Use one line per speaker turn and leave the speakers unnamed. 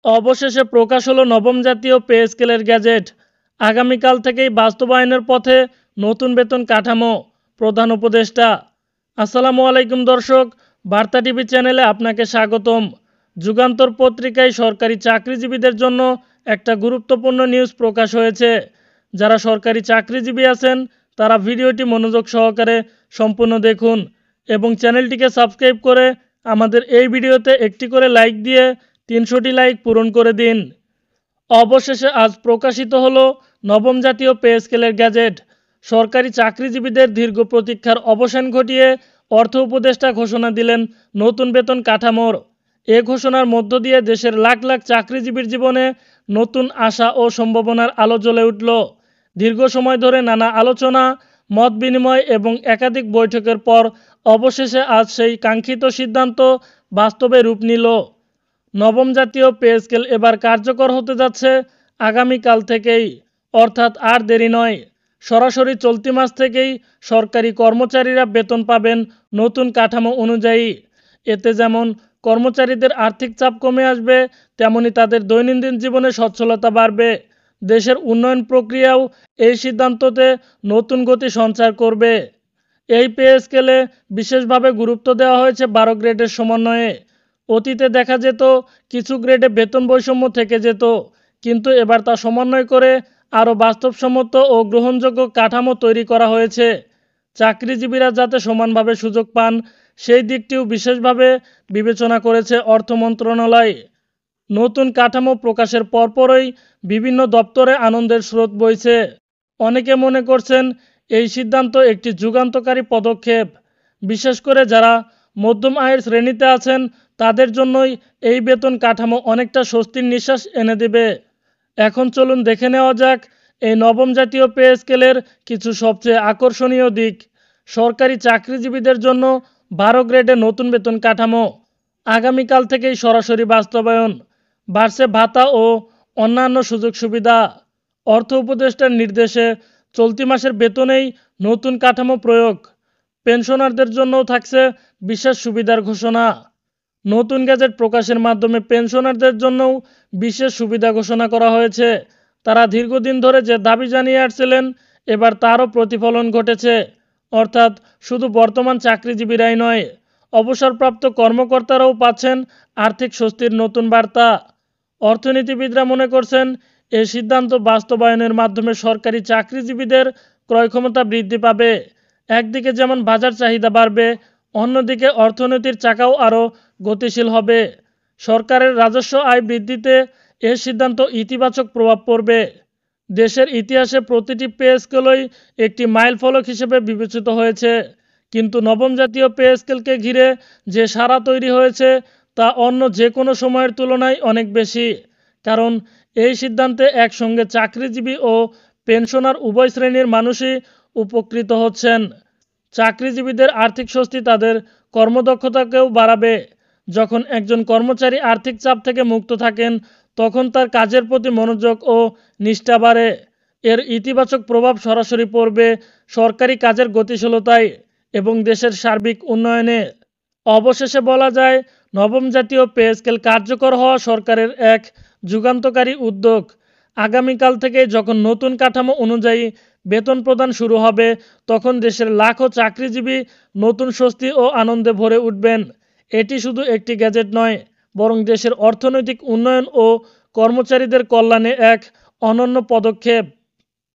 অবশেষে প্রকাশ হলো নবম জাতীয় পে স্কেলের গ্যাজেট। আগামীকাল থেকেই বাস্তবায়নের পথে নতুন বেতন কাঠামো। প্রধান উপদেষ্টা। আসসালামু আলাইকুম দর্শক, বার্তা টিভি চ্যানেলে আপনাকে স্বাগতম। যুগান্তর পত্রিকায় সরকারি চাকরিজীবীদের জন্য একটা গুরুত্বপূর্ণ নিউজ প্রকাশ হয়েছে। যারা সরকারি চাকরিজীবী আছেন তারা ভিডিওটি মনোযোগ সহকারে সম্পূর্ণ দেখুন এবং চ্যানেলটিকে সাবস্ক্রাইব করে আমাদের এই ভিডিওতে একটি করে লাইক দিয়ে 300টি লাইক পূরণ করে দিন। অবশেষে আজ প্রকাশিত হলো নবম জাতীয় পে স্কেলের গ্যাজেট। সরকারি চাকরিজীবীদের দীর্ঘ প্রতীক্ষার অবসান ঘটিয়ে অর্থ উপদেষ্টা ঘোষণা দিলেন নতুন বেতন কাঠামোর। এ ঘোষণার মধ্য দিয়ে দেশের লাখ লাখ চাকরিজীবীর জীবনে নতুন আশা ও সম্ভাবনার আলো জ্বলে উঠল। দীর্ঘ সময় ধরে নানা আলোচনা, মত বিনিময় এবং একাধিক বৈঠকের পর অবশেষে আজ সেই কাঙ্ক্ষিত সিদ্ধান্ত বাস্তবে রূপ নিল। নবম জাতীয় পে স্কেল এবার কার্যকর হতে যাচ্ছে আগামীকাল থেকেই, অর্থাৎ আর দেরি নয়। সরাসরি চলতি মাস থেকেই সরকারি কর্মচারীরা বেতন পাবেন নতুন কাঠামো অনুযায়ী। এতে যেমন কর্মচারীদের আর্থিক চাপ কমে আসবে, তেমনি তাদের দৈনন্দিন জীবনে সচ্ছলতা বাড়বে। দেশের উন্নয়ন প্রক্রিয়াও এই সিদ্ধান্ততে নতুন গতি সঞ্চার করবে। এই পে স্কেলে বিশেষভাবে গুরুত্ব দেওয়া হয়েছে 12 গ্রেডের সমন্বয়ে। অতীতে দেখা যেত কিছু গ্রেডে বেতন বৈষম্য থেকে যেত, কিন্তু এবার তা সমন্বয় করে আরও বাস্তবসম্মত ও গ্রহণযোগ্য কাঠামো তৈরি করা হয়েছে। চাকরিজীবীরা যাতে সমানভাবে সুযোগ পান সেই দিকটিও বিশেষভাবে বিবেচনা করেছে অর্থ মন্ত্রণালয়। নতুন কাঠামো প্রকাশের পরপরই বিভিন্ন দপ্তরে আনন্দের স্রোত বইছে। অনেকে মনে করছেন এই সিদ্ধান্ত একটি যুগান্তকারী পদক্ষেপ। বিশেষ করে যারা মধ্যম আয়ের শ্রেণীতে আছেন তাদের জন্যই এই বেতন কাঠামো অনেকটা স্বস্তির নিঃশ্বাস এনে দেবে। এখন চলুন দেখে নেওয়া যাক এই নবম জাতীয় পে স্কেলের কিছু সবচেয়ে আকর্ষণীয় দিক। সরকারি চাকরিজীবীদের জন্য 12 গ্রেডে নতুন বেতন কাঠামো আগামীকাল থেকেই সরাসরি বাস্তবায়ন। বাড়ছে ভাতা ও অন্যান্য সুযোগ সুবিধা। অর্থ উপদেষ্টার নির্দেশে চলতি মাসের বেতনেই নতুন কাঠামো প্রয়োগ। পেনশনারদের জন্যও থাকছে বিশেষ সুবিধার ঘোষণা। নতুন গ্যাজেট প্রকাশের মাধ্যমে পেনশনারদের জন্যও বিশেষ সুবিধা ঘোষণা করা হয়েছে। তারা দীর্ঘদিন ধরে যে দাবি জানিয়ে আসছিলেন এবার তারও প্রতিফলন ঘটেছে। অর্থাৎ শুধু বর্তমান চাকরিজীবীরাই নয়, অবসরপ্রাপ্ত কর্মকর্তারাও পাচ্ছেন আর্থিক স্বস্তির নতুন বার্তা। অর্থনীতিবিদরা মনে করছেন এই সিদ্ধান্ত বাস্তবায়নের মাধ্যমে সরকারি চাকরিজীবীদের ক্রয় ক্ষমতা বৃদ্ধি পাবে। একদিকে যেমন বাজার চাহিদা বাড়বে, অন্যদিকে অর্থনীতির চাকাও আরও গতিশীল হবে। সরকারের রাজস্ব আয় বৃদ্ধিতে এ সিদ্ধান্ত ইতিবাচক প্রভাব পড়বে। দেশের ইতিহাসে প্রতিটি পে স্কেলই একটি মাইলফলক হিসেবে বিবেচিত হয়েছে, কিন্তু নবম জাতীয় পে স্কেলকে ঘিরে যে সাড়া তৈরি হয়েছে তা অন্য যে কোনো সময়ের তুলনায় অনেক বেশি। কারণ এই সিদ্ধান্তে একসঙ্গে চাকরিজীবী ও পেনশনার উভয় শ্রেণীর মানুষই উপকৃত হচ্ছেন। চাকরিজীবীদের আর্থিক স্বস্তি তাদের কর্মদক্ষতাকেও বাড়াবে। যখন একজন কর্মচারী আর্থিক চাপ থেকে মুক্ত থাকেন তখন তার কাজের প্রতি মনোযোগ ও নিষ্ঠা বাড়ে। এর ইতিবাচক প্রভাব সরাসরি পড়বে সরকারি কাজের গতিশীলতায় এবং দেশের সার্বিক উন্নয়নে। অবশেষে বলা যায় নবম জাতীয় পে স্কেল কার্যকর হওয়া সরকারের এক যুগান্তকারী উদ্যোগ। আগামীকাল থেকে যখন নতুন কাঠামো অনুযায়ী বেতন প্রদান শুরু হবে তখন দেশের লাখো চাকরিজীবী নতুন স্বস্তি ও আনন্দে ভরে উঠবেন। এটি শুধু একটি গ্যাজেট নয়, বরং দেশের অর্থনৈতিক উন্নয়ন ও কর্মচারীদের কল্যাণে এক অনন্য পদক্ষেপ।